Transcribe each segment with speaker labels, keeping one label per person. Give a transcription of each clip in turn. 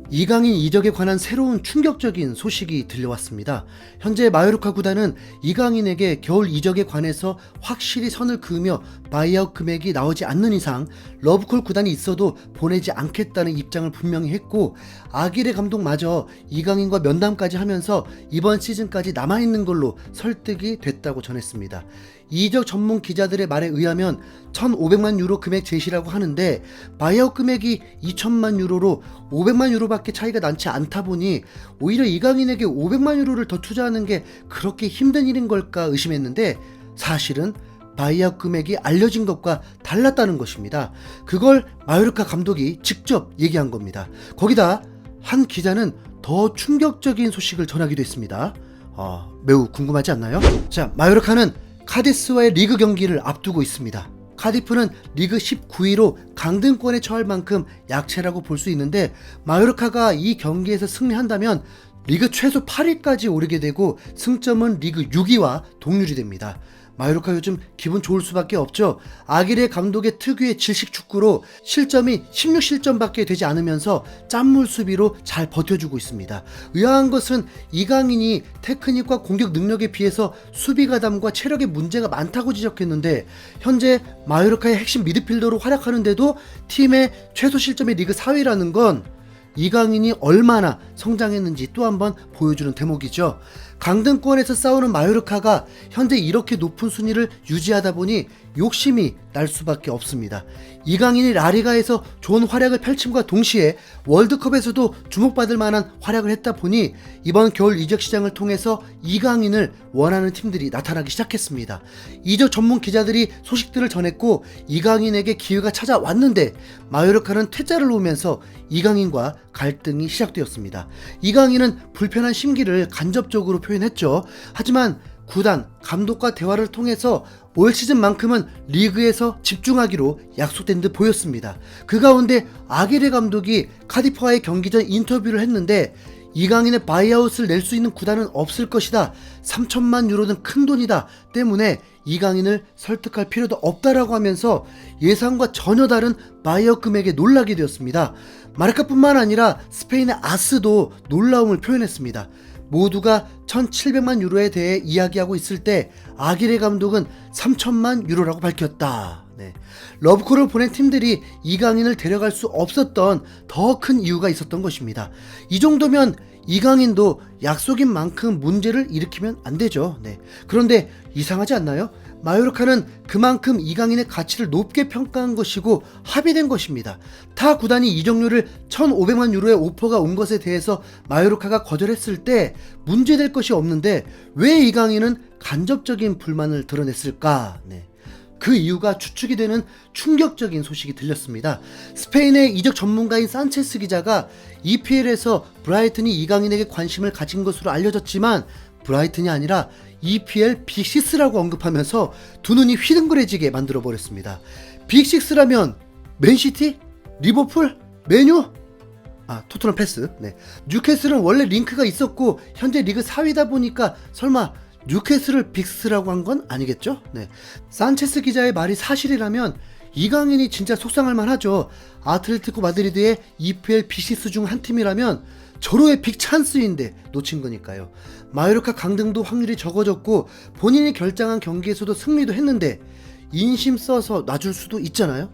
Speaker 1: 이강인 이적에 관한 새로운 충격적인 소식이 들려왔습니다. 현재 마요르카 구단은 이강인에게 겨울 이적에 관해서 확실히 선을 그으며 바이아웃 금액이 나오지 않는 이상 러브콜 구단이 있어도 보내지 않겠다는 입장을 분명히 했고, 아기레 감독마저 이강인과 면담까지 하면서 이번 시즌까지 남아있는 걸로 설득이 됐다고 전했습니다. 이적 전문 기자들의 말에 의하면 1,500만 유로 금액 제시라고 하는데, 바이아웃 금액이 2,000만 유로로 500만 유로밖에 차이가 많지 않다 보니 오히려 이강인에게 500만 유로를 더 투자하는 게 그렇게 힘든 일인 걸까 의심했는데, 사실은 바이아웃 금액이 알려진 것과 달랐다는 것입니다. 그걸 마요르카 감독이 직접 얘기한 겁니다. 거기다 한 기자는 더 충격적인 소식을 전하기도 했습니다. 매우 궁금하지 않나요? 자, 마요르카는 카디스와의 리그 경기를 앞두고 있습니다. 카디프는 리그 19위로 강등권에 처할 만큼 약체라고 볼 수 있는데, 마요르카가 이 경기에서 승리한다면 리그 최소 8위까지 오르게 되고 승점은 리그 6위와 동률이 됩니다. 마요르카 요즘 기분 좋을 수밖에 없죠. 아기레 감독의 특유의 질식 축구로 실점이 16실점밖에 되지 않으면서 짠물 수비로 잘 버텨주고 있습니다. 의아한 것은 이강인이 테크닉과 공격 능력에 비해서 수비 가담과 체력에 문제가 많다고 지적했는데, 현재 마요르카의 핵심 미드필더로 활약하는데도 팀의 최소 실점이 리그 4위라는 건 이강인이 얼마나 성장했는지 또 한 번 보여주는 대목이죠. 강등권에서 싸우는 마요르카가 현재 이렇게 높은 순위를 유지하다 보니 욕심이 날 수밖에 없습니다. 이강인이 라리가에서 좋은 활약을 펼침과 동시에 월드컵에서도 주목받을 만한 활약을 했다 보니 이번 겨울 이적 시장을 통해서 이강인을 원하는 팀들이 나타나기 시작했습니다. 이적 전문 기자들이 소식들을 전했고, 이강인에게 기회가 찾아왔는데 마요르카는 퇴짜를 놓으면서 이강인과 갈등이 시작되었습니다. 이강인은 불편한 심기를 간접적으로 표현했죠. 하지만 구단, 감독과 대화를 통해서 올 시즌만큼은 리그에서 집중하기로 약속된 듯 보였습니다. 그 가운데 아기레 감독이 카디프와의 경기 전 인터뷰를 했는데, 이강인의 바이아웃을 낼 수 있는 구단은 없을 것이다. 3천만 유로는 큰 돈이다. 때문에 이강인을 설득할 필요도 없다라고 하면서 예상과 전혀 다른 바이아웃 금액에 놀라게 되었습니다. 마르카뿐만 아니라 스페인의 아스도 놀라움을 표현했습니다. 모두가 1,700만 유로에 대해 이야기하고 있을 때 아기레 감독은 3천만 유로라고 밝혔다. 러브콜을 보낸 팀들이 이강인을 데려갈 수 없었던 더 큰 이유가 있었던 것입니다. 이 정도면 이강인도 약속인 만큼 문제를 일으키면 안 되죠. 그런데 이상하지 않나요? 마요르카는 그만큼 이강인의 가치를 높게 평가한 것이고 합의된 것입니다. 타 구단이 이적료를 1,500만 유로의 오퍼가 온 것에 대해서 마요르카가 거절했을 때 문제될 것이 없는데 왜 이강인은 간접적인 불만을 드러냈을까? 그 이유가 추측이 되는 충격적인 소식이 들렸습니다. 스페인의 이적 전문가인 산체스 기자가 EPL에서 브라이튼이 이강인에게 관심을 가진 것으로 알려졌지만 브라이튼이 아니라 EPL 빅6라고 언급하면서 두 눈이 휘둥그레지게 만들어버렸습니다. 빅6라면 맨시티? 리버풀? 메뉴? 토트넘 패스. 뉴캐슬은 원래 링크가 있었고 현재 리그 4위다 보니까 설마 뉴캐슬을 빅스라고 한 건 아니겠죠? 산체스 기자의 말이 사실이라면 이강인이 진짜 속상할 만하죠. 아틀레티코 마드리드의 EPL 빅6 중 한 팀이라면 절호의 빅 찬스인데 놓친 거니까요. 마요르카 강등도 확률이 적어졌고 본인이 결정한 경기에서도 승리도 했는데 인심 써서 놔줄 수도 있잖아요.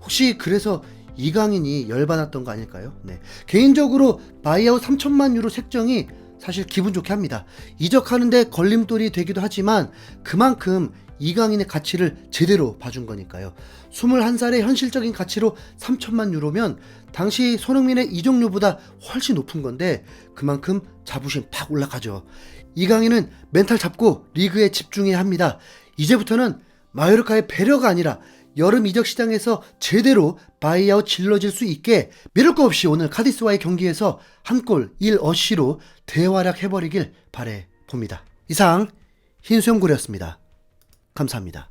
Speaker 1: 혹시 그래서 이강인이 열받았던 거 아닐까요? 개인적으로 바이아웃 3천만 유로 책정이 사실 기분 좋게 합니다. 이적하는데 걸림돌이 되기도 하지만 그만큼 이강인의 가치를 제대로 봐준 거니까요. 21살의 현실적인 가치로 3천만 유로면 당시 손흥민의 이적료보다 훨씬 높은 건데 그만큼 자부심 팍 올라가죠. 이강인은 멘탈 잡고 리그에 집중해야 합니다. 이제부터는 마요르카의 배려가 아니라 여름 이적 시장에서 제대로 바이아웃 질러질 수 있게 미룰 거 없이 오늘 카디스와의 경기에서 한 골 1어시로 대활약 해버리길 바래 봅니다. 이상 흰수염고래였습니다. 감사합니다.